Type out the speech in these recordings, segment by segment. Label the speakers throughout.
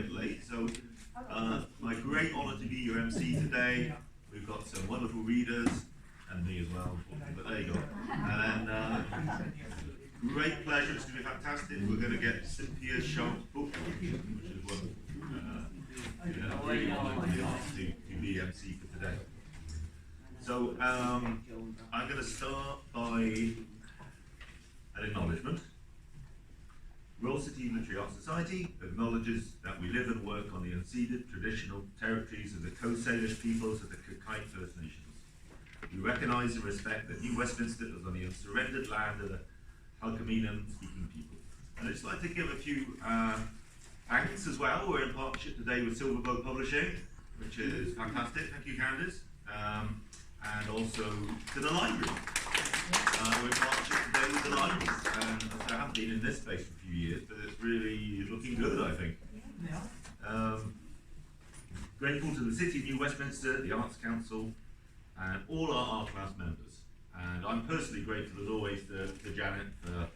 Speaker 1: bit late, so my great honour to be your MC today. We've got some wonderful readers, and me as well, but there you go. And great pleasure, it's going to be fantastic. We're going to get Cynthia Sharp's book, which is wonderful. I'm really honoured to be asked to be MC for today. So I'm going to start by an acknowledgement. Royal City Military Arts Society acknowledges that we live and work on the unceded traditional territories of the Coast Salish peoples of the Kakite First Nations. We recognise and respect that New Westminster is on the unsurrendered land of the Halkaminan speaking people. And I'd just like to give a few thanks as well. We're in partnership today with Silverbow Publishing, which is fantastic. Thank you, Candice. And also to the library. We're in partnership today with the library. I haven't been in this space for a few years, but it's really looking good, I think. Grateful to the City of New Westminster, the Arts Council, and all our art class members. And I'm personally grateful as always to Janet for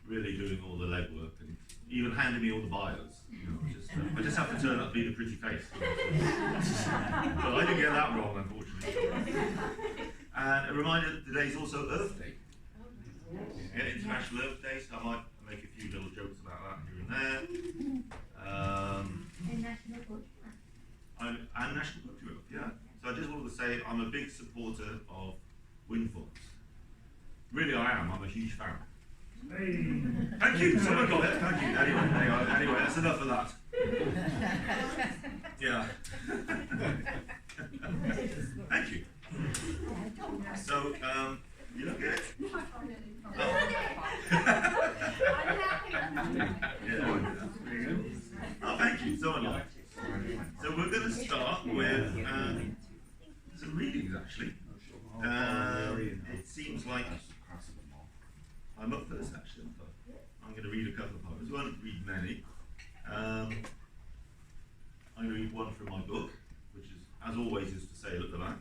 Speaker 1: really doing all the legwork and even handing me all the bios. You know, I just have to turn up and be the pretty face. But I didn't get that wrong, unfortunately. And a reminder that today's also Earth Day. Yeah, International Earth Day, so I might make a few little jokes about that here and there.
Speaker 2: And National Poetry Month.
Speaker 1: And National Poetry Month, yeah. So I just wanted to say I'm a big supporter of wind farms. Really I am, I'm a huge fan.
Speaker 3: Hey.
Speaker 1: Thank you, someone got it, thank you. Anyway, that's enough of that. Yeah. Thank you. So, you look good. Oh, thank you, someone liked it. So we're going to start with some readings, actually. It seems like I'm up first, actually. I'm going to read a couple of poems. I won't read many. I'm going to read one from my book, which is, as always, is for sale at the back.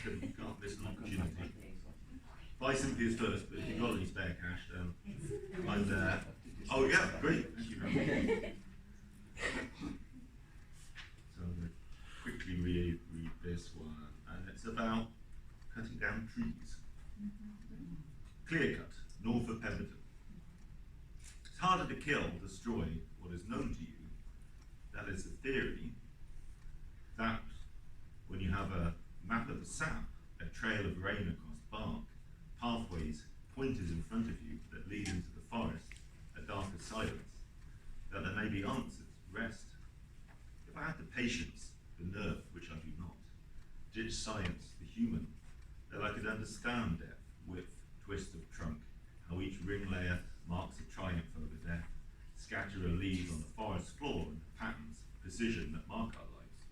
Speaker 1: You can't miss an opportunity. Buy Cynthia's first, but if you've got any spare cash, then I'm there. Oh yeah, great. Thank you very much. So I'm going to quickly read this one, and it's about cutting down trees. Clear cut, north of Pemberton. It's harder to kill, destroy what is known to you. That is the theory that when you have a map of the sap, a trail of rain across bark, pathways, pointers in front of you that lead into the forest, a darker silence, that there may be answers, rest. If I had the patience, the nerve, which I do not, ditch science, the human, that I could understand depth, width, twist of trunk, how each ring layer marks a triumph over death, scatter a leaf on the forest floor and the patterns, precision that mark our lives.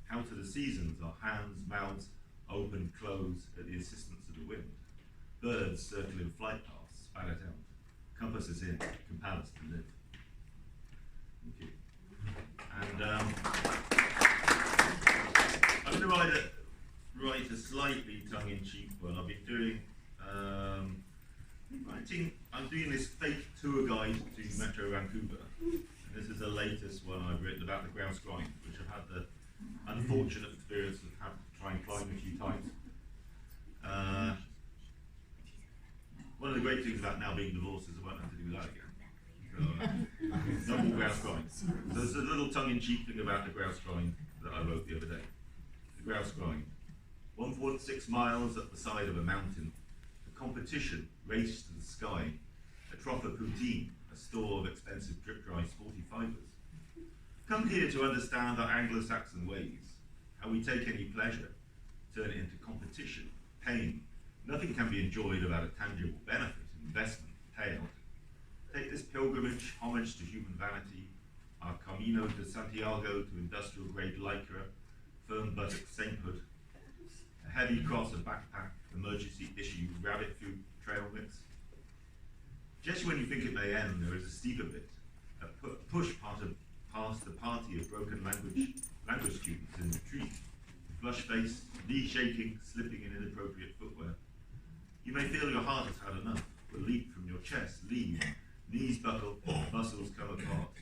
Speaker 1: How to the seasons our hands, mouths, open, close at the assistance of the wind. Birds circle in flight paths, span it out, compass us in, compel us to live. Thank you. And I'm going to write a slightly tongue-in-cheek one. I've been doing I'm doing this fake tour guide to Metro Vancouver. And this is the latest one I've written about the grouse grind, which I've had the unfortunate experience of having to try and climb a few times. One of the great things about now being divorced is I won't have to do that again. So, no more grouse grind. So there's a little tongue-in-cheek thing about the grouse grind that I wrote the other day. The grouse grind. 1.6 miles up the side of a mountain. A competition raced to the sky. A trough of poutine, a store of expensive drip-dry sporty fibres. Come here to understand our Anglo-Saxon ways, how we take any pleasure, turn it into competition, pain. Nothing can be enjoyed without a tangible benefit, investment, payout. Take this pilgrimage, homage to human vanity, our Camino de Santiago to industrial-grade lycra, firm buttock sainthood, a heavy cross, a backpack, emergency issue, rabbit food, trail mix. Just when you think it may end, there is a steeper bit, a push past the party of broken language students in retreat, flush face, knee shaking, slipping in inappropriate footwear. You may feel your heart has had enough, will leap from your chest, leave, knees buckle, muscles come apart.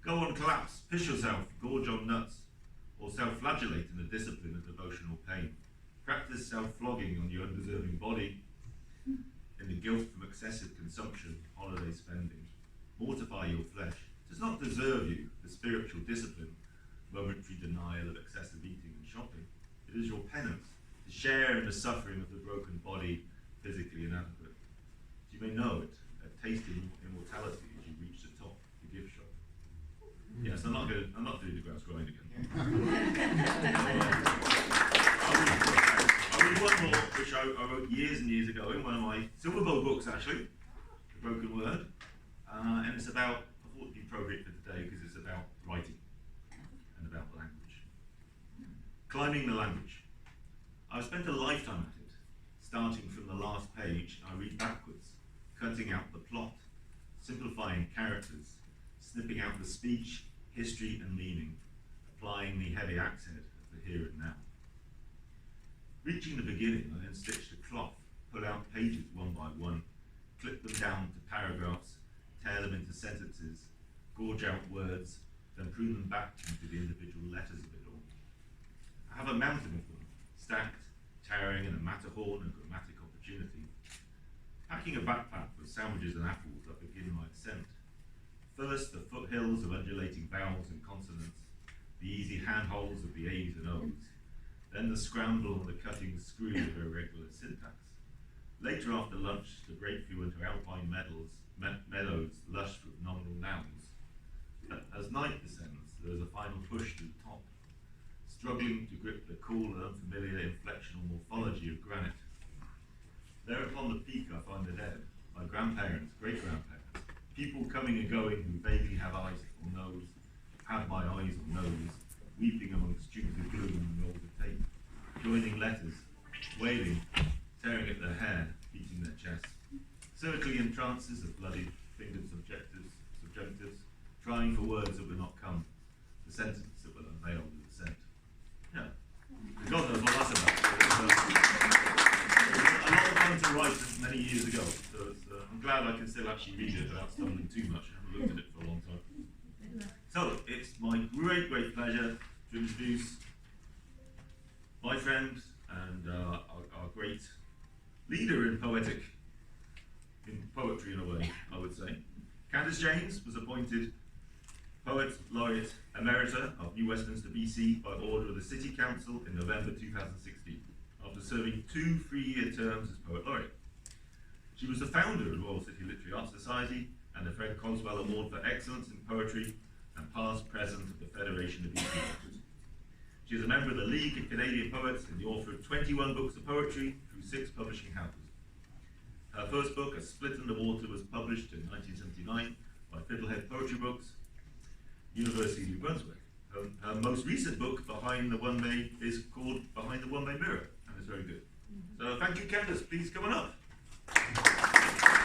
Speaker 1: Go on, collapse, piss yourself, gorge on nuts, or self-flagellate in the discipline of devotional pain. Practice self-flogging on your undeserving body in the guilt from excessive consumption, holiday spending. Mortify your flesh. It does not deserve you the spiritual discipline, momentary denial of excessive eating and shopping. It is your penance to share in the suffering of the broken body, physically inadequate. You may know it, a taste of immortality as you reach the top of the gift shop. Yes, I'm not doing the grouse grind again. I read one more, which I wrote years and years ago in one of my Silver Bow books, actually, The Broken Word. And it's about, I thought it'd be appropriate for today because it's about writing and about language. Climbing the language. I've spent a lifetime at it, starting from the last page. I read backwards, cutting out the plot, simplifying characters, snipping out the speech, history and meaning, applying the heavy accent of the here and now. Reaching the beginning, I then stitched a cloth, pull out pages one by one, clip them down to paragraphs, tear them into sentences, gorge out words, then prune them back into the individual letters of it all. I have a mountain of them, stacked, towering in a Matterhorn and grammatic opportunity. Packing a backpack with sandwiches and apples, I begin my ascent. First, the foothills of undulating vowels and consonants, the easy handholds of the A's and O's, then the scramble and the cutting screw of irregular syntax. Later after lunch, the breakthrough into alpine meadows lush with nominal nouns. As night descends, there is a final push to the top, struggling to grip the cool and unfamiliar inflectional morphology of granite. There upon the peak I find the dead, my grandparents, great-grandparents, people coming and going who vaguely have eyes or nose, have my eyes or nose, weeping amongst tubes of glue and rolls of tape, joining letters, wailing, tearing at their hair, beating their chests, circling in trances of bloody fingered subjunctives, trying for words that would not come, the sentence that will unveil the descent. Yeah. God knows what that's about. It was a lot of fun to write many years ago, so I'm glad I can still actually read it without stumbling too much. I haven't looked at it for a long time. So, it's my great, great pleasure to introduce my friend and our great leader in poetry in a way, I would say. Candace James was appointed Poet Laureate Emerita of New Westminster, BC by order of the City Council in November 2016, after serving 2 3-year terms as Poet Laureate. She was the founder of the Royal City Literary Arts Society and the Fred Coswell Award for Excellence in Poetry and past president of the Federation of BC Poets. She is a member of the League of Canadian Poets and the author of 21 books of poetry through 6 publishing houses. Her first book, A Split in the Water, was published in 1979 by Fiddlehead Poetry Books, University of New Brunswick. Her most recent book, is called Behind the One Way Mirror, and it's very good. So thank you, Candace. Please come on up.